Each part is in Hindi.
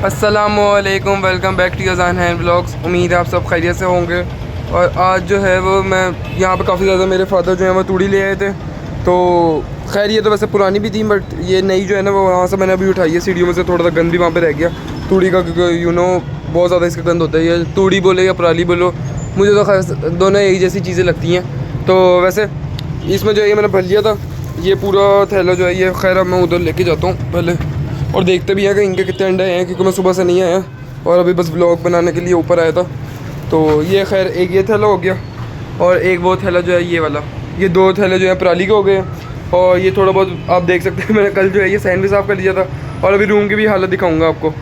अस्सलामुअलैकुम, welcome back to Yazan hand blogs. उम्मीद है आप सब खैरियत से होंगे। और आज जो है वो मैं यहाँ पे काफ़ी ज़्यादा मेरे फादर जो है वो तूड़ी ले आए थे। तो खैर ये तो वैसे पुरानी भी थी, बट ये नई जो है ना वो वहाँ से मैंने अभी उठाई है सीढ़ियों में से। थोड़ा सा गंद भी वहाँ पे रह गया तूड़ी का, क्योंकि बहुत ज़्यादा इसका गंद होता है। ये तूड़ी बोले या पराली बोलो, मुझे तो खैर दोनों एक जैसी चीज़ें लगती हैं। तो वैसे इसमें जो है ये मैंने भर लिया था, ये पूरा थैला जो है ये। खैर अब मैं उधर लेके जाता हूँ पहले और देखते भी हैं कि इनके कितने अंडे हैं, क्योंकि मैं सुबह से नहीं आया और अभी बस व्लॉग बनाने के लिए ऊपर आया था। तो ये खैर एक ये थैला हो गया और एक वो थैला जो है ये वाला। ये दो थैले जो है पराली के हो गए हैं। और ये थोड़ा बहुत आप देख सकते हैं, मैंने कल जो है ये सैंड भी साफ़ कर दिया था और अभी रूम की भी हालत दिखाऊंगा आपको।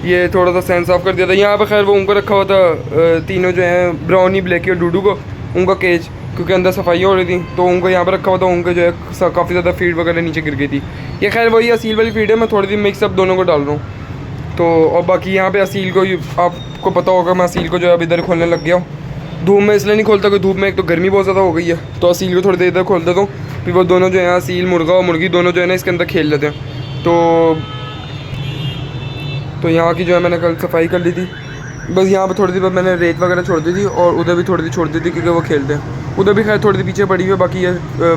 ये थोड़ा सा सैंड साफ़ कर दिया था। यहाँ पर खैर वो उनको रखा हुआ था, तीनों जो हैं ब्राउनी, ब्लैकी और डूडू को, उनका केज, क्योंकि अंदर सफाई हो रही थी तो उनको यहाँ पर रखा हुआ था। उनके जो है काफ़ी ज़्यादा फीड वगैरह नीचे गिर गई थी। ये खैर वही असील वाली फीड है, मैं थोड़ी सी मिक्स अप दोनों को डाल रहा हूँ। तो और बाकी यहाँ पे असील को, आपको पता होगा मैं असील को जो है अब इधर खोलने लग गया हूँ। धूप में इसलिए नहीं खोलता कि धूप में एक तो गर्मी बहुत ज़्यादा हो गई है, तो असील को थोड़ी देर इधर खोल देता हूँ। फिर वो दोनों जो है असील, मुर्गा और मुर्गी दोनों जो है ना इसके अंदर खेल लेते हैं। तो यहाँ की जो है मैंने कल सफाई कर ली थी। बस यहाँ पे थोड़ी देर मैंने रेत वगैरह छोड़ दी थी और उधर भी थोड़ी सी छोड़ दी थी, क्योंकि वो खेलते हैं। उधर भी खैर थोड़ी सी पीछे पड़ी हुई है। बाकी ये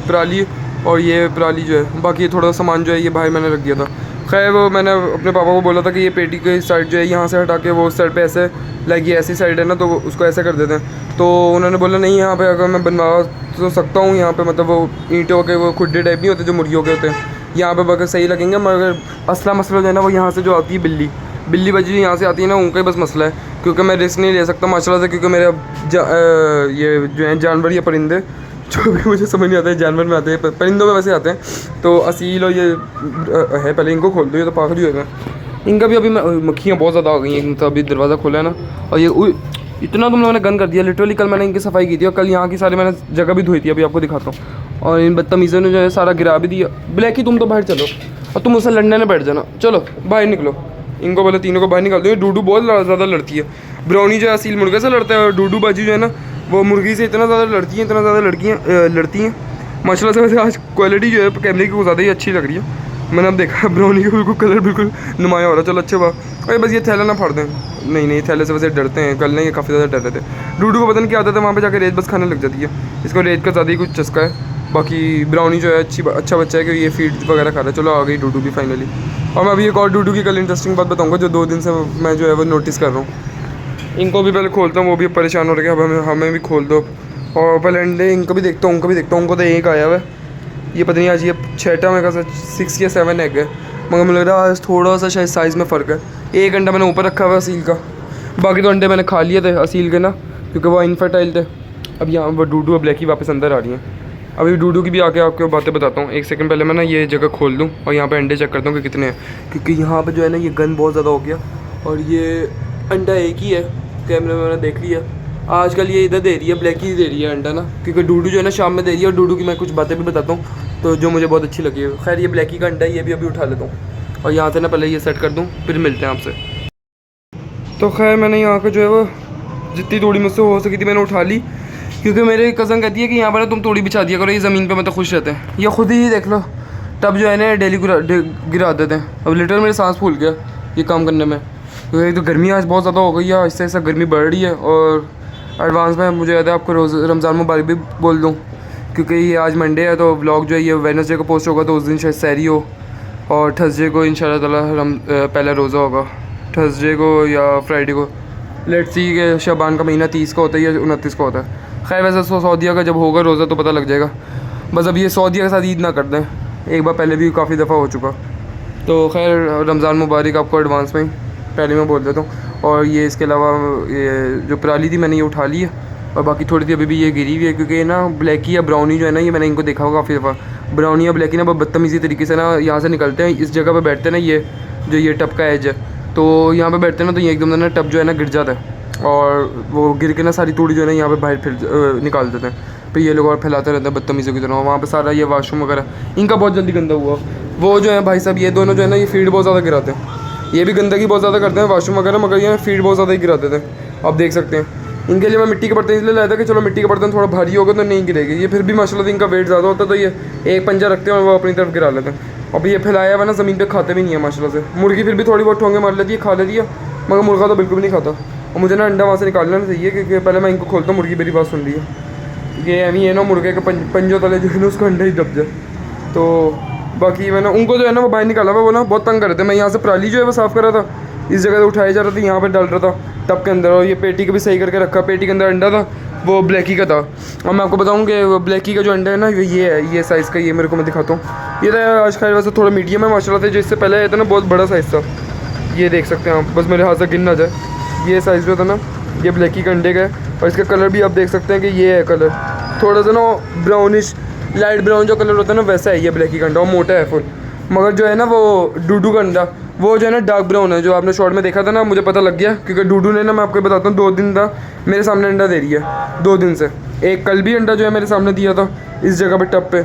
पराली और ये पराली जो है, बाकी ये थोड़ा सामान जो है ये बाहर मैंने रख दिया था। खैर वो मैंने अपने पापा को बोला था कि ये पेटी की साइड जो है यहाँ से हटा के वो साइड पे ऐसे, लाइक ये ऐसी साइड है ना, तो उसको ऐसे कर देते हैं। तो उन्होंने बोला नहीं, यहाँ पे अगर मैं बनवा तो सकता हूँ, यहाँ पे मतलब वो ईंटों के वो खुड्डे टाइप नहीं होते जो मुर्गियों के होते हैं, यहाँ पे बगैर सही लगेंगे। मगर असला मसला जो है ना वो यहाँ से जो आती है बिल्ली बजी यहाँ से आती है ना, उनका ही बस मसला है। क्योंकि मैं रिस्क नहीं ले सकता माशाल्लाह से, क्योंकि मेरे ये जो है जानवर या परिंदे, जो भी मुझे समझ नहीं आता है, जानवर में आते हैं, परिंदों में वैसे आते हैं। तो असील और ये है, पहले इनको खोल दो, ये तो पागल ही होगा। इनका भी अभी मक्खियाँ बहुत ज़्यादा आ गई हैं, तो अभी दरवाज़ा खोला है ना। और ये इतना तुम लोगों ने गंद कर दिया लिटरली। कल मैंने इनकी सफाई की थी और कल यहाँ की सारी मैंने जगह भी धोई थी, अभी आपको दिखाता हूँ। और इन बदतमीज़ों ने जो है सारा गिरा भी दिया। ब्लैकी तुम तो बाहर चलो और तुम उससे लड़ने में बैठ जाना, चलो बाहर निकलो। इनको बोले तीनों को बाहर निकाल दो। ये डूडू बहुत ज़्यादा लड़ती है। ब्राउनी जो है असील मुर्गे से लड़ता है और डूडू बाजी जो है ना वो मुर्गी से इतना ज़्यादा लड़ती है, इतना ज़्यादा लड़ती हैं माशाल्लाह से। वैसे आज क्वालिटी जो है कैमरे की वो ज़्यादा ही अच्छी लग रही है। मैंने अब देखा ब्राउनी का बिल्कुल कलर बिल्कुल नुमाया हो रहा है। चलो अच्छे बात। अरे बस ये थैला ना फाड़ दें। नहीं थैले से वैसे डरते हैं, कल नहीं ये काफ़ी ज़्यादा डर रहे थे। डूडू को पता नहीं क्या आता था, वहाँ पर जाकर रेत बस खाने लग जाती है। इसको रेत का ज़्यादा ही कुछ चस्का है। बाकी ब्राउनी जो है अच्छा बच्चा है कि ये फीड वगैरह खा रहा है। चलो आ गई डूडू भी फाइनली। और मैं अभी एक और डूडू की कल इंटरेस्टिंग बात बताऊंगा, जो 2 दिन से मैं जो है वो नोटिस कर रहा हूँ। इनको भी पहले खोलता हूँ, वो भी परेशान हो रहे हैं, अब हमें भी खोल दो। और पहले अंडे इनको भी देखता हूँ, उनको भी देखता हूँ। उनको तो एक आया हुआ है, ये पता नहीं आज ये 6टा में का 6 या 7 एग है। मगर मुझे लग रहा है आज थोड़ा सा शायद साइज़ में फ़र्क है। एक अंडा मैंने ऊपर रखा हुआ है असील का, बाकी तो अंडे मैंने खा लिए थे असील के ना, क्योंकि वो इनफर्टाइल थे। अब यहाँ वो डूडू और ब्लैकी वापस अंदर आ रही हैं। अभी डूडू की भी आके आपको बातें बताता हूँ। एक सेकंड पहले मैं ना ये जगह खोल दूँ और यहाँ पे अंडे चेक करता हूँ कि कितने हैं, क्योंकि यहाँ पे जो है ना ये गंद बहुत ज़्यादा हो गया। और ये अंडा एक ही है, कैमरे में मैंने देख लिया। आजकल ये इधर दे रही है, ब्लैक ही दे रही है अंडा ना, क्योंकि डूडू जो है ना शाम में दे रही है। और डूडू की मैं कुछ बातें भी बताता हूँ तो जो मुझे बहुत अच्छी लगी है। खैर ये ब्लैकी का अंडा है, ये भी अभी उठा लेता हूँ और यहाँ से ना पहले ये सेट कर दूँ, फिर मिलते हैं आपसे। तो खैर मैंने यहाँ का जो है वो जितनी तूड़ी मुझसे हो सकी थी मैंने उठा ली, क्योंकि मेरे कज़न कहती है कि यहाँ पर ना तुम तूड़ी बिछा दिया करो, ये ज़मीन पे मतलब खुश रहते हैं। ये खुद ही देख लो, तब जो है ना डेली गिरा देते हैं। अब लिटर मेरे सांस फूल गया ये काम करने में, क्योंकि तो गर्मी आज बहुत ज़्यादा हो गई है, इससे ऐसा गर्मी बढ़ रही है। और एडवांस में मुझे याद है आपको रोज़ रमज़ान मुबारक भी बोल दूँ, क्योंकि ये आज मंडे है तो व्लॉग जो है ये वेडनेसडे को पोस्ट होगा, तो उस दिन शायद सहरी हो। और थर्सडे को इंशाल्लाह ताला पहला रोज़ा होगा, थर्सडे को या फ्राइडे को। लेट्स सी के शबान का महीना 30 का होता है या 29 का होता है। खैर वैसे सऊदीया का जब होगा रोज़ा तो पता लग जाएगा। बस अब ये सऊदीया के साथ ईद ना कर दें, एक बार पहले भी काफ़ी दफ़ा हो चुका। तो खैर रमज़ान मुबारक आपको एडवांस में पहले मैं बोल देता हूँ। और ये इसके अलावा ये जो पराली थी मैंने ये उठा ली है, और बाकी थोड़ी सी अभी भी ये गिरी हुई है, क्योंकि ना ब्लैकी या ब्राउनी जो है ना, ये मैंने इनको देखा होगा काफ़ी दफ़ा। ब्राउनी या ब्लैकी ना बहुत बदतमीज़ी तरीके से ना यहाँ से निकलते हैं, इस जगह पर बैठते हैं ना, ये जो ये टप का एज है, तो यहाँ पर बैठते हैं ना, तो ये एकदम ना टप जो है ना गिर जाता है और वो गिर के ना सारी तूड़ी जो है ना यहाँ पे बाहर फिर निकाल देते हैं। फिर ये लोग और फैलाते रहते हैं बदतमीज़ों की तरह। वहाँ पे सारा ये वाशरूम वगैरह इनका बहुत जल्दी गंदा हुआ। वो जो है भाई साहब ये दोनों जो है ना ये फीड बहुत ज़्यादा गिराते हैं, ये भी गंदगी बहुत ज़्यादा करते हैं वाशरूम वगैरह, मगर ये फीड बहुत ज़्यादा ही गिरा देते हैं। आप देख सकते हैं इनके लिए मैं मिट्टी के बर्तन इसलिए लाया था कि चलो मिट्टी के बर्तन थोड़ा भारी होगा तो नहीं गिरेगी। ये फिर भी माशाल्लाह से इनका वेट ज़्यादा होता है, तो ये एक पंजा रखते हैं और वो अपनी तरफ गिरा लेते हैं। अब ये फैलाया हुआ ना ज़मीन पे खाते भी नहीं है माशाल्लाह से। मुर्गी फिर भी थोड़ी बहुत ठोंगे मार लेती है, खा लेती है, मगर मुर्गा तो बिल्कुल भी नहीं खाता। और मुझे ना अंडा वहाँ से निकालना चाहिए क्योंकि पहले मैं इनको खोलता हूँ, मुर्गी मेरी बात सुन रही है। ये अभी है ना मुर्गे के पंजों तले जो है ना उसको अंडा ही दब जाए। तो बाकी मैंने उनको जो है ना वो बाहर निकाला हुआ, वो ना बहुत तंग कर रहे थे। मैं यहाँ से पराली जो है वो साफ़ कर रहा था, इस जगह से उठाया जा रहा था, यहाँ पर डाल रहा था टब के अंदर। और ये पेटी को भी सही करके रखा, पेटी के अंदर अंडा था वो ब्लैकी का था। और मैं आपको बताऊँ कि वो ब्लैकी का जो अंडा है ना ये है, ये साइज़ का, ये मेरे को मैं दिखाता हूँ। ये था आज खैर वैसे थोड़ा मीडियम है माशाल्लाह से, जो इससे पहले आया था ना बहुत बड़ा साइज़ था। ये देख सकते हैं आप, बस मेरे हाथ से गिन ना जाए। ये साइज़ जो था ना ये ब्लैकी का अंडे का है। और इसका कलर भी आप देख सकते हैं कि ये है कलर, थोड़ा सा ना ब्राउनिश लाइट ब्राउन जो कलर होता है ना वैसा है ये ब्लैकी का अंडा, और मोटा है फुल। मगर जो है ना वो डूडू का अंडा वो जो है ना डार्क ब्राउन है, जो आपने शॉर्ट में देखा था ना, मुझे पता लग गया क्योंकि डूडू ने ना, मैं आपको बताता हूँ, 2 दिन था मेरे सामने अंडा दे रही है 2 दिन से। एक कल भी अंडा जो है मेरे सामने दिया था इस जगह पे टब पे,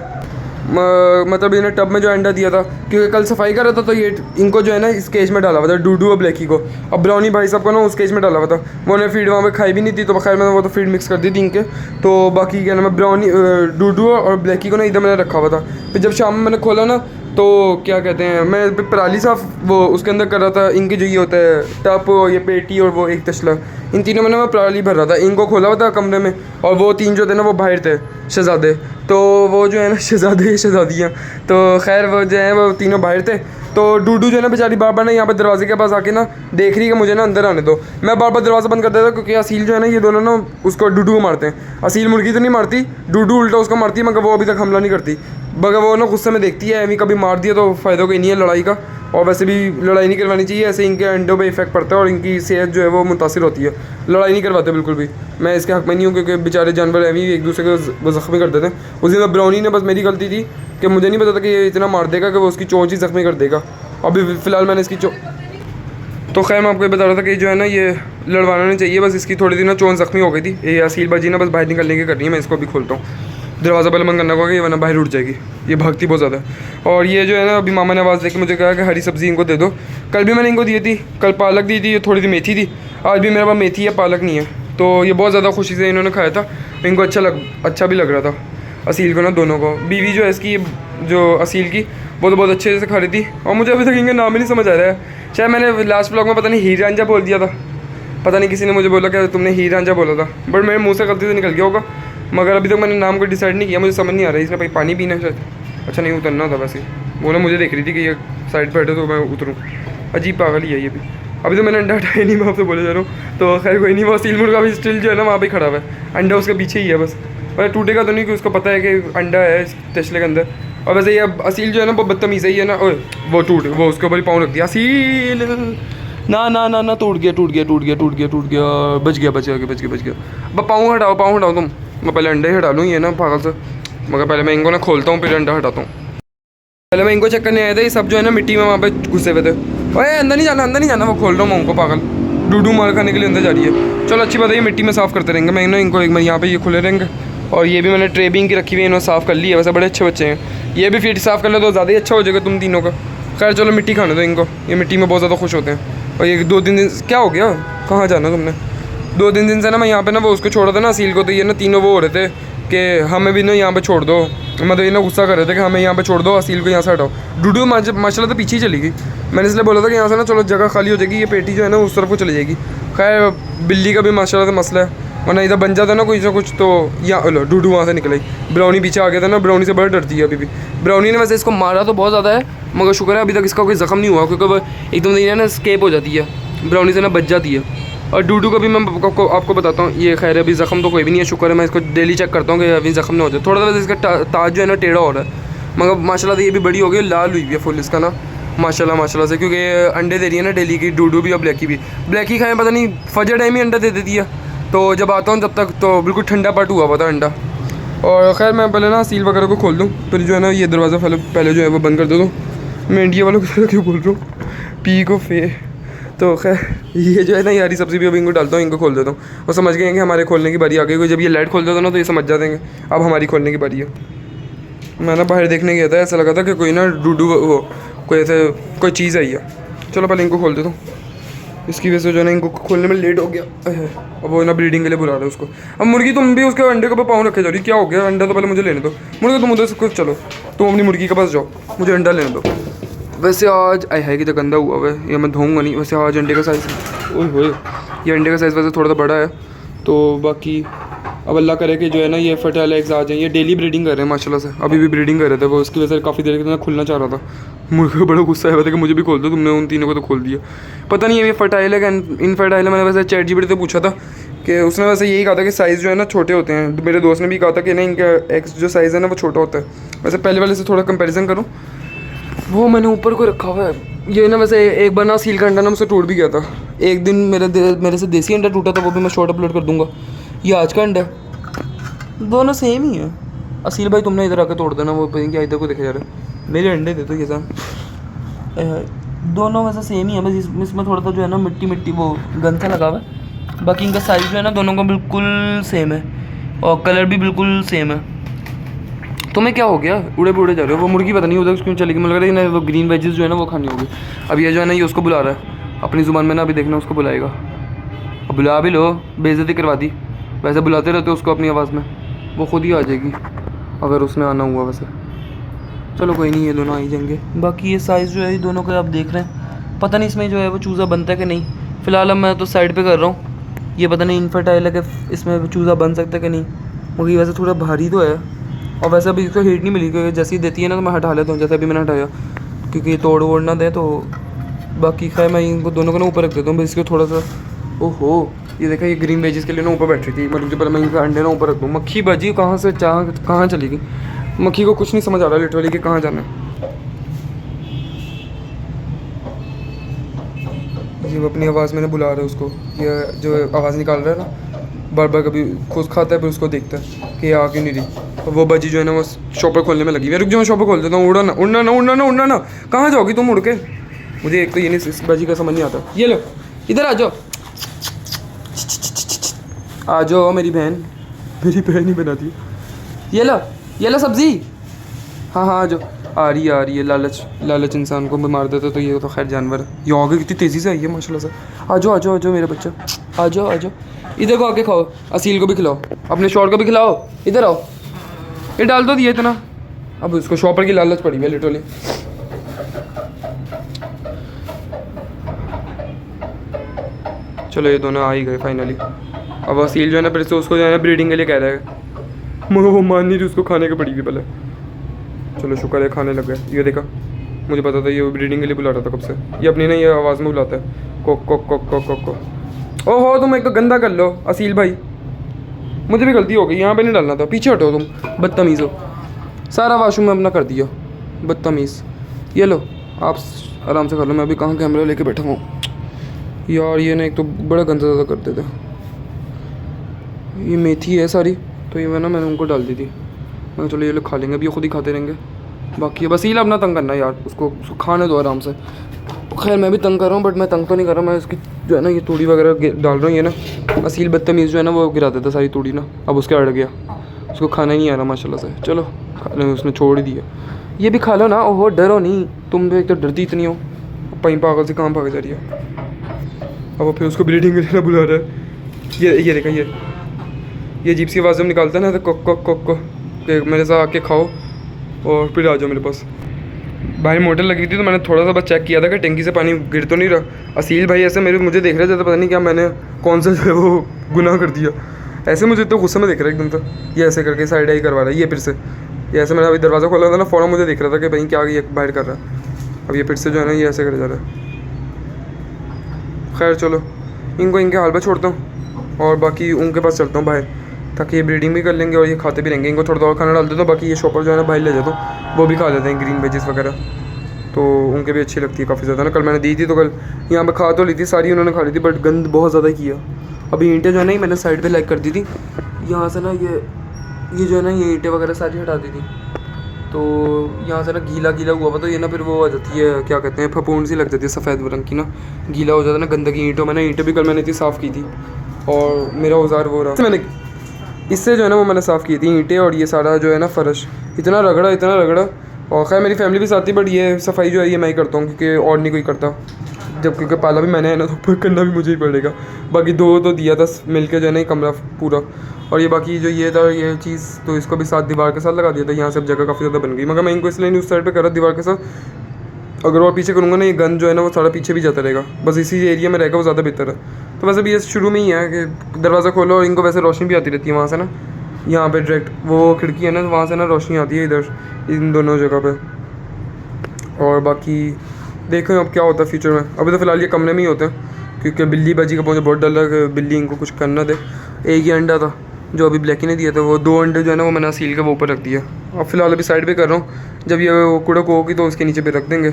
मतलब इन्हें टब में जो अंडा दिया था, क्योंकि कल सफाई कर रहा था तो ये इनको जो है ना इस केज में डाला हुआ था, डूडू और ब्लैकी को। अब ब्राउनी भाई साहब को ना उस केज में डाला हुआ था, वो उन्हें फीड वहाँ पे खाई भी नहीं थी, तो खैर मैंने वो तो फीड मिक्स कर दी थी इनके। तो बाकी क्या नाम है, ब्राउनी डूडू और ब्लैकी को ना इधर मैंने रखा हुआ था। फिर जब शाम में मैंने खोला ना तो क्या कहते हैं, मैं पराली साफ वो उसके अंदर कर रहा था, इनके जो ये होता है टप, ये पेटी और वो एक तसला, इन तीनों में ना मैं पराली भर रहा था। इनको खोला हुआ था कमरे में, और वो 3 जो थे ना वो बाहर थे शहज़ादे, तो वो जो है ना शहज़ादे शहज़ादियाँ, तो खैर वो जो है वो तीनों बाहर थे। तो डूडू जो है ना बेचारी बार बार ना यहाँ पर दरवाजे के पास आके ना देख रही है कि मुझे ना अंदर आने दो। मैं बार बार दरवाज़ा बंद कर देता क्योंकि असील जो है ना ये दोनों ना उसको डूडू को मारते हैं। असील मुर्गी तो नहीं मारती, डूडू उल्टा उसको मारती है, मगर वो अभी तक हमला नहीं करती। मगर वो ना गुस्से में देखती है, अभी कभी मार दिया तो फ़ायदा कोई नहीं है लड़ाई का, और वैसे भी लड़ाई नहीं करवानी चाहिए, ऐसे इनके अंडों पे इफेक्ट पड़ता है और इनकी सेहत जो है वो मुतासिर होती है। लड़ाई नहीं करवाते बिल्कुल भी, मैं इसके हक़ में नहीं हूँ क्योंकि बेचारे जानवर हैं भी एक दूसरे को ज़ख्मी कर देते हैं। उस दिन ब्राउनी ने, बस मेरी गलती थी कि मुझे नहीं पता था कि ये इतना मार देगा कि वो उसकी चोंच ही ज़ख्मी कर देगा। अभी फ़िलहाल मैंने इसकी तो खैर मैं आपको ये बता रहा था कि जो है ना ये लड़वाना नहीं चाहिए, बस इसकी थोड़ी दिन ना चोंच ज़ख्मी हो गई थी। ये असील बाजी ना बस बाहर निकलने की कर रही है, मैं इसको अभी खोलता हूँ, दरवाज़ा पहले बंद करना होगा वरना बाहर उठ जाएगी, ये भागती बहुत ज़्यादा है। और ये जो है ना अभी मामा ने आवाज़ देके मुझे कहा कि हरी सब्ज़ी इनको दे दो। कल भी मैंने इनको दी थी, कल पालक दी थी, थोड़ी सी मेथी थी, आज भी मेरे पास मेथी है पालक नहीं है। तो ये बहुत ज़्यादा खुशी से इन्होंने खाया था, इनको अच्छा भी लग रहा था असील को ना, दोनों को। बीवी जो है इसकी जो असील की वो तो बहुत अच्छे से खा रही थी, और मुझे अभी तक इनका नाम ही नहीं समझ आ रहा है। शायद मैंने लास्ट व्लॉग में पता नहीं हीर रांझा बोल दिया था, पता नहीं किसी ने मुझे बोला कि तुमने हीर रांझा बोला था, बट मेरे मुँह से गलती से निकल गया होगा, मगर अभी तक मैंने नाम को डिसाइड नहीं किया, मुझे समझ नहीं आ रहा है। इसने भाई पानी पीना है शायद, अच्छा नहीं उतरना था वैसे, वो ना मुझे देख रही थी कि ये साइड पर बैठे तो मैं उतरूँ, अजीब पागल ही है ये भी। अभी तो मैंने अंडा हटाया नहीं, मैं आपसे बोले जा रहा हूँ। तो खैर कोई नहीं, वो असील मुर्गा भी स्टिल जो है ना वहाँ पे खड़ा हुआ है, अंडा उसके पीछे ही है बस, और टूटेगा तो नहीं कि उसको पता है कि अंडा है इस तसले के अंदर। और वैसे ये असील जो है ना वो बदतमीज़ ही है ना, वो टूट, वो उसके ऊपर ही पाँव रख दिया, असील ना ना ना ना, टूट गया, बच गया। अब पाँव हटाओ तुम, मैं पहले अंडे हटा लूँ ये ना पागल से, मगर पहले मैं इनको ना खोलता हूँ फिर अंडा हटाता हूँ। पहले मैं इनको चेक करने आया था, ये सब जो है ना मिट्टी में वहाँ पे घुसे हुए थे। अरे अंदर नहीं जाना, वो खोल रहा हूँ मैं उनको, पागल डूडू मार खाने के लिए अंदर जा रही है। चलो अच्छी बात है, ये मिट्टी में साफ़ करते रहेंगे, मैं ना इनको एक बार यहाँ पे ये खुले रहेंगे। और ये भी मैंने ट्रे भी इनकी रखी हुई है, इन्होंने साफ़ कर ली है, वैसे बड़े अच्छे बच्चे हैं। ये भी फिर साफ़ कर ले तो ज़्यादा ही अच्छा हो जाएगा तुम तीनों का। खैर चलो मिट्टी खाने दो इनको, ये मिट्टी में बहुत ज़्यादा खुश होते हैं। और ये 2-3 दिन क्या हो गया, कहाँ जाना तुमने? 2-3 दिन से ना मैं यहाँ पे ना वो उसको छोड़ा था ना असील को, तो ये ना तीनों वो हो रहे थे कि हमें भी ना यहाँ पे छोड़ दो, मैं तो ये ना गुस्सा कर रहे थे कि हमें यहाँ पे छोड़ दो, असील को यहाँ से हटाओ। डूडू माशाल्लाह तो पीछे ही चली गई, मैंने इसलिए बोला था कि यहाँ से ना चलो जगह खाली हो जाएगी, ये पेटी जो है ना उस तरफ को चली जाएगी। खैर बिल्ली का भी माशाल्लाह से मसला है, वरना इधर बन जाता ना कुछ तो यहाँ लो डूडू वहाँ से निकले। ब्राउनी पीछे आ गया था ना, ब्राउनी से बड़ा डरती है अभी भी। ब्राउनी ने वैसे इसको मारा तो बहुत ज़्यादा है, मगर शुक्र है अभी तक इसका कोई ज़ख्म नहीं हुआ, क्योंकि वो एकदम से ना स्केप हो जाती है, ब्राउनी से ना बच जाती है। और डूडू का भी मैं आपको बताता हूँ, ये खैर अभी ज़ख्म तो कोई भी नहीं है, शुक्र है। मैं इसको डेली चेक करता हूँ कि अभी ज़ख्म ना हो जाए, थोड़ा सा वैसे इसका ताज जो है ना टेढ़ा हो रहा है, मगर माशाल्लाह से ये भी बड़ी हो गई, लाल हुई भी है फुल इसका ना माशाल्लाह से, क्योंकि अंडे दे रही है ना डेली की, डूडू भी और ब्लैकी भी। ब्लैकी खाएँ पता नहीं फजर टाइम ही अंडा दे देती है, तो जब आता हूँ जब तक तो बिल्कुल ठंडा पट हुआ हुआ था अंडा। और खैर मैं पहले ना सील वगैरह को खोल दूँ, फिर जो है ना ये दरवाज़ा पहले जो है वो बंद कर दे दूँ। मैं इंडिया वालों की तरह क्यों बोल रहा हूँ, पी को फे। तो खैर ये जो है ना हरी सब्ज़ी भी अभी इनको डालता हूँ, इनको खोल देता हूँ। वो समझ गए कि हमारे खोलने की बारी आ गई, जब ये लाइट खोल देता ना तो ये समझ जाते हैं अब हमारी खोलने की बारी है। मैं ना बाहर देखने गया था, ऐसा लगा था कि कोई ना डूडू वो कोई ऐसे कोई चीज़ आई है। चलो पहले इनको खोल देता हूँ। इसकी वजह से जो है ना इनको खोलने में लेट हो गया। अब वो ना ब्रीडिंग के लिए बुला रहे हैं उसको। अब मुर्गी तुम भी उसके अंडे के ऊपर पाँव रखे जा रही, क्या हो गया? अंडा तो पहले मुझे लेने दो। मुर्गी तुम उधर से कुछ चलो, तुम अपनी मुर्गी के पास जाओ, मुझे अंडा लेने दो। वैसे आज आय है कि तो गंदा हुआ हुआ है, ये मैं धोऊंगा नहीं। वैसे आज अंडे का साइज़, ओए होए, ये अंडे का साइज़ वैसे थोड़ा सा बड़ा है। तो बाकी अब अल्लाह करे कि जो है ना ये फर्टाइल एग्स आ जाएँ। ये डेली ब्रीडिंग कर रहे हैं माशाल्लाह से, अभी भी ब्रीडिंग कर रहे थे वो, उसकी वजह से काफ़ी देर के खुलना चाह रहा था। मुझे बड़ा गुस्सा आया था कि मुझे भी खोल दो, तुमने उन तीनों को तो खोल दिया। पता नहीं है ये फर्टाइल है कि इनफर्टाइल है। मैंने वैसे ChatGPT से पूछा था कि उसने वैसे यही कहा था कि साइज़ जो है ना छोटे होते हैं। मेरे दोस्त ने भी कहा था कि नहीं, इनका एग्स जो साइज़ है ना वो छोटा होता है। वैसे पहले वाले से थोड़ा कंपेरिजन करूँ, वो मैंने ऊपर को रखा हुआ है। ये ना वैसे एक बार ना सील का अंडा ना मुझसे टूट भी गया था। एक दिन मेरे से देसी अंडा टूटा था, वो भी मैं शॉर्ट अपलोड कर दूंगा। ये आज का अंडा है, दोनों सेम ही है। असील भाई तुमने इधर आकर तोड़ देना, वो पता नहीं क्या इधर को देखे जा रहे हैं। मेरे अंडे दे दो ये सब, दोनों वैसे सेम ही है, बस इसमें थोड़ा सा जो है ना मिट्टी वो गन सा लगा हुआ है। बाकी इनका साइज़ जो है ना दोनों का बिल्कुल सेम है और कलर भी बिल्कुल सेम है। तुम्हें क्या हो गया, उड़े बुड़े जा रहे हो? वो मुर्गी पता नहीं उधर क्यों चली गई, मुझे लग रहा है वो ग्रीन वेजेस जो है ना वो खानी होगी। अब ये जो है ना ये उसको बुला रहा है अपनी ज़ुबान में ना, अभी देखना उसको बुलाएगा। अब बुला भी लो, बेइज्जती करवा दी। वैसे बुलाते रहते उसको अपनी आवाज़ में, वो खुद ही आ जाएगी अगर उसने आना हुआ। वैसे चलो कोई नहीं, ये दोनों आ ही जाएंगे। बाकी ये साइज़ जो है ये दोनों का आप देख रहे हैं, पता नहीं इसमें जो है वो चूज़ा बनता है कि नहीं। फ़िलहाल अब मैं तो साइड पे कर रहा हूँ, ये पता नहीं इनफर्टाइल है कि इसमें चूज़ा बन सकता है कि नहीं। मुर्गी वैसे थोड़ा भारी तो है और वैसे अभी इसको हीट नहीं मिली, क्योंकि जैसे ही देती है ना तो मैं हटा लेता हूँ, जैसे अभी मैंने हटाया, क्योंकि ये तोड़ वोड़ ना दे। तो बाकी खैर मैं इनको दोनों को ना ऊपर रख देता हूँ, बस इसको थोड़ा सा। ओहो, ये देखा, ये ग्रीन वेजेस के लिए ना ऊपर बैठी थी। मतलब पहले मैं इनका अंडे ना ऊपर रख दूँ। मक्खी बजी कहाँ से कहाँ चली गई, मक्खी को कुछ नहीं समझ आ रहा लिटरली कि कहाँ जाना है। ये वो अपनी आवाज़ मैंने बुला रहा है उसको, ये जो आवाज़ निकाल रहा है ना बार बार, कभी खुद खाता है फिर उसको देखता है कि ये आ क्यों नहीं रही। और वो बजी जो है ना वो शॉपर खोलने में लगी। मैं रुक जाओ, मैं शॉपर खोल देता हूँ। उड़ना ना उड़ना ना उड़ना ना उड़ना ना, कहाँ जाओगी तुम उड़ के? मुझे एक तो ये नहीं, इस बजी का समझ नहीं आता। ये लो इधर आ जाओ, आ जाओ मेरी बहन ही बनाती है। ये लो सब्ज़ी, हाँ हाँ आ जाओ। आ रही है। लालच इंसान को मार देता, तो ये तो खैर जानवर है। ये आगे कितनी तेज़ी से आई है माशाल्लाह से। आ जाओ मेरे बच्चा, आ जाओ इधर को आके खाओ। असील को भी खिलाओ, अपने शॉर्ट को भी खिलाओ। इधर आओ, ये डाल दो दिए इतना। अब उसको शॉपर की लालच पड़ी है लिटरली। चलो ये दोनों आ ही गए फाइनली। अब असील जो है ना फिर से उसको जो है ना ब्रीडिंग के लिए कह रहा है, मगर वो मान नहीं रही, उसको खाने की पड़ी थी पहले। चलो शुक्र है खाने लग गया। ये देखा, मुझे पता था ये ब्रीडिंग के लिए बुला रहा था कब से। ये अपनी ना ये आवाज़ में बुलाता है, Coke Coke Coke Coke Coke Coke. ओहो, तुम एक तो गंदा कर लो असील भाई, मुझे भी गलती हो गई, यहाँ पे नहीं डालना था। पीछे हटो तुम, बदतमीज़ हो। सारा वाशरूम में अपना कर दिया, बदतमीज़। ये लो आप आराम से कर लो, मैं अभी कहाँ कैमरा लेके बैठा हूँ यार। ये ना एक तो बड़ा गंदा ज़्यादा करते थे। ये मेथी है सारी, तो ये मैंने उनको डाल दी थी। मैं चलो ये लोग खा लेंगे, अभी ये खुद ही खाते रहेंगे। बाकी बस ये अपना तंग करना यार, उसको खाने दो आराम से। खैर मैं भी तंग कर रहा हूँ, बट मैं तंग तो नहीं कर रहा, मैं इसकी जो है ना ये तूड़ी वगैरह डाल रहा हूँ। ये ना असील बदतमीज़ जो है ना वो गिरा देता सारी तूड़ी ना, अब उसके अड़ गया, उसको खाना ही नहीं आ रहा माशाल्लाह से। चलो उसने छोड़ ही दिया। ये भी खा लो ना, ओहो डरो नहीं, तुम तो एक तो डरती इतनी हो, पहीं पागल से काम भाग जा रही है। अब वो फिर उसको ब्रीडिंग के लिए ना बुला रहा है। ये देखा, ये अजीब सी आवाज़ जब निकालता है ना तो कोक कोक कोक को, मेरे साथ आके खाओ और फिर आ जाओ मेरे पास। बाहर मोटर लगी थी तो मैंने थोड़ा सा बस चेक किया था कि टंकी से पानी गिर तो नहीं रहा। असील भाई ऐसे मुझे देख रहे थे, तो पता नहीं क्या मैंने कौन सा जो है वो गुनाह कर दिया। ऐसे मुझे तो गुस्से में देख रहा है एकदम। तो ये ऐसे करके साइड आई करवा रहा है। ये फिर से ये ऐसे, मैंने अभी दरवाज़ा खोला था ना, फ़ौरन मुझे देख रहा था कि भाई क्या ये बाहर कर रहा है। अब ये फिर से जो है ना ये ऐसे कर जा रहा है। खैर चलो इनको इनके हाल पर छोड़ता हूँ और बाकी उनके पास चलता हूँ बाहर, ताकि ये ब्रीडिंग भी कर लेंगे और ये खाते भी रहेंगे। इनको थोड़ा और खाना डाल देता हूँ। बाकी ये शॉपर जो है ना बाहर ले जाता हूँ, वो भी खा लेते हैं ग्रीन वेजेस वगैरह, तो उनके भी अच्छी लगती है काफ़ी ज़्यादा ना। कल मैंने दी थी तो कल यहाँ पे खा तो ली थी सारी, उन्होंने खा ली थी, बट गंद बहुत ज़्यादा किया। अभी ईंटें जो है ना मैंने साइड पे लाइक कर दी थी यहाँ से ना, ये जो है ना ये ईंटें वगैरह सारी हटा दी थी, तो यहाँ से ना गीला हुआ हुआ, तो ये ना फिर वो आ जाती है, क्या कहते हैं, फपूंद सी लग जाती है सफ़ेद रंग की ना, गीला हो जाता है ना गंदगी ईंटों में ना। ईंटें भी कल मैंने इतनी साफ़ की थी और मेरा औजार वो रहा, मैंने इससे जो है ना वो मैंने साफ़ की थी ईंटें, और ये सारा जो है ना फ़र्श इतना रगड़ा। और खैर मेरी फैमिली भी साथ थी, बट ये सफाई जो है ये मैं ही करता हूँ, क्योंकि और नहीं कोई करता। जब क्योंकि पाला भी मैंने है ना, तो ऊपर करना भी मुझे ही पड़ेगा। बाकी 2 तो दिया था मिल के जो है ना, कमरा पूरा। और ये बाकी जो ये था ये चीज़, तो इसको भी साथ दीवार के साथ लगा दिया था। यहाँ से अब जगह काफ़ी ज़्यादा बन गई, मगर मैं इनको इसलिए नहीं उस साइड पे करा दीवार के साथ। अगर और पीछे करूँगा ना, ये गन जो है ना वो सारा पीछे भी जाता रहेगा, बस इसी एरिया में रहेगा, वो ज़्यादा बेहतर है। तो वैसे भी ये शुरू में ही है कि दरवाज़ा खोलो, और इनको वैसे रोशनी भी आती रहती है वहाँ से ना, यहाँ पे डायरेक्ट वो खिड़की है ना, वहाँ से ना रोशनी आती है इधर, इन दोनों जगह पे। और बाकी देखें अब क्या होता है फ्यूचर में। अभी तो फ़िलहाल ये कमरे में ही होते हैं, क्योंकि बिल्ली बाजी का मुझे बहुत डर लगा कि बिल्ली इनको कुछ करना दे। एक ही अंडा था जो अभी ब्लैकी ने दिया था, वो 2 अंडे जो है ना वो मैंने सील के वो ऊपर रख दिया। अब फ़िलहाल अभी साइड पे कर रहा हूँ, जब ये कुड़क होगी तो उसके नीचे पे रख देंगे,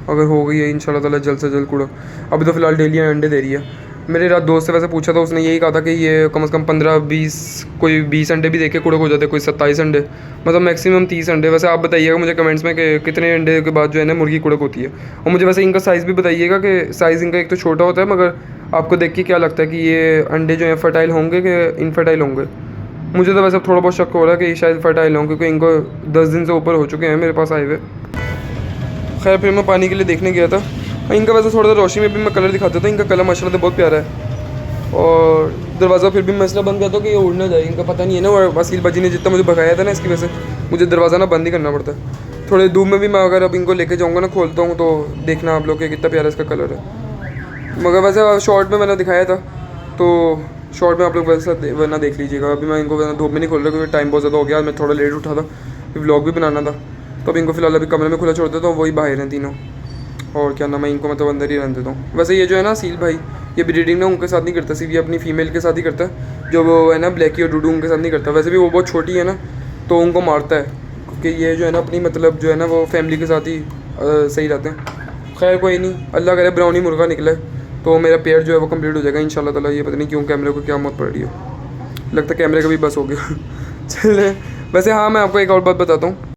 अगर हो गई है इंशाल्लाह ताला जल्द से जल्द कुड़क। अभी तो फ़िलहाल डेली अंडे दे रही है। मेरे रात दोस्त से वैसे पूछा था, उसने यही कहा था कि ये कम से कम 15-20, कोई 20 अंडे भी देके कुड़क हो जाते, कोई 27 अंडे, मतलब मैक्सिमम 30 अंडे। वैसे आप बताइएगा मुझे कमेंट्स में कि कितने अंडे के बाद जो है ना मुर्गी कुड़क होती है। और मुझे वैसे इनका साइज़ भी बताइएगा कि साइज़ इनका एक तो छोटा होता है, मगर आपको देख के क्या लगता है कि ये अंडे जो हैं फर्टाइल होंगे कि इनफर्टाइल होंगे। मुझे तो वैसे थोड़ा बहुत शक हो रहा है कि ये शायद फर्टाइल हों, क्योंकि इनको 10 दिन से ऊपर हो चुके हैं मेरे पास आए हुए। खैर फिर मैं पानी के लिए देखने गया था। इनका वैसे थोड़ा सा रोशनी में भी मैं कलर दिखाता था, इनका कलर माशाल्लाह बहुत प्यारा है। और दरवाज़ा फिर भी मैं इसलिए बंद करता हूँ कि ये उड़ ना जाए, इनका पता नहीं है ना। और वसील बाजी ने जितना मुझे भगाया था ना, इसकी वजह से मुझे दरवाज़ा ना बंद ही करना पड़ता है। थोड़े धूप में भी मैं अगर अब इनको लेके जाऊँगा ना, खोलता हूँ, तो देखना आप लोग कि कितना प्यारा इसका कलर है। मगर वैसे शॉर्ट में मैंने दिखाया था, तो शॉर्ट में आप लोग वैसे वरना देख लीजिएगा। अभी मैं इनको धूप में नहीं खोल रहा क्योंकि टाइम बहुत ज़्यादा हो गया, मैं थोड़ा लेट उठा था, फिर व्लॉग भी बनाना था। तो अब इनको फ़िलहाल अभी कमरे में खुला छोड़ देता हूँ, वही बाहर हैं तीनों। और क्या नाम है, इनको मतलब अंदर ही रहने देता हूँ। वैसे ये जो है ना सील भाई, ये ब्रीडिंग ना उनके साथ नहीं करता, सिर्फ ये अपनी फीमेल के साथ ही करता है, जो वो है ना ब्लैकी और डूडू, उनके साथ नहीं करता। वैसे भी वो बहुत छोटी है ना, तो उनको मारता है, क्योंकि ये जो है ना अपनी मतलब जो है ना वो फैमिली के साथ ही सही रहते हैं। खैर कोई नहीं, अल्लाह करे ब्राउनी मुर्गा निकले तो मेरा पेयर जो है वो कंप्लीट हो जाएगा इंशाल्लाह ताला। ये पता नहीं क्यों कैमरे को क्या मत पड़ रही है, लगता है कैमरे का भी बस हो गया। चले वैसे हाँ, मैं आपको एक और बात बताता हूँ।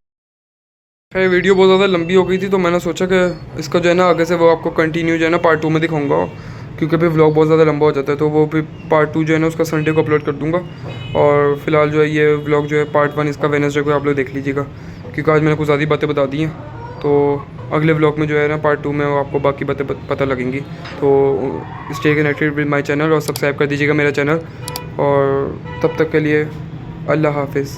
खैर वीडियो बहुत ज़्यादा लंबी हो गई थी, तो मैंने सोचा कि इसका जो है ना आगे से वो आपको कंटिन्यू जो है ना पार्ट 2 में दिखाऊंगा, क्योंकि फिर व्लॉग बहुत ज़्यादा लंबा हो जाता है। तो वो फिर पार्ट 2 जो है ना उसका संडे को अपलोड कर दूंगा। और फिलहाल जो है ये व्लॉग जो है पार्ट 1 इसका वेडनेसडे को आप लोग देख लीजिएगा, क्योंकि आज मैंने कुछ ज़्यादा बातें बता दी हैं। तो अगले व्लॉग में जो है ना पार्ट 2 में आपको बाकी बातें पता लगेंगी। तो stay connected with my channel और सब्सक्राइब कर दीजिएगा मेरा चैनल। और तब तक के लिए अल्लाह हाफिज़।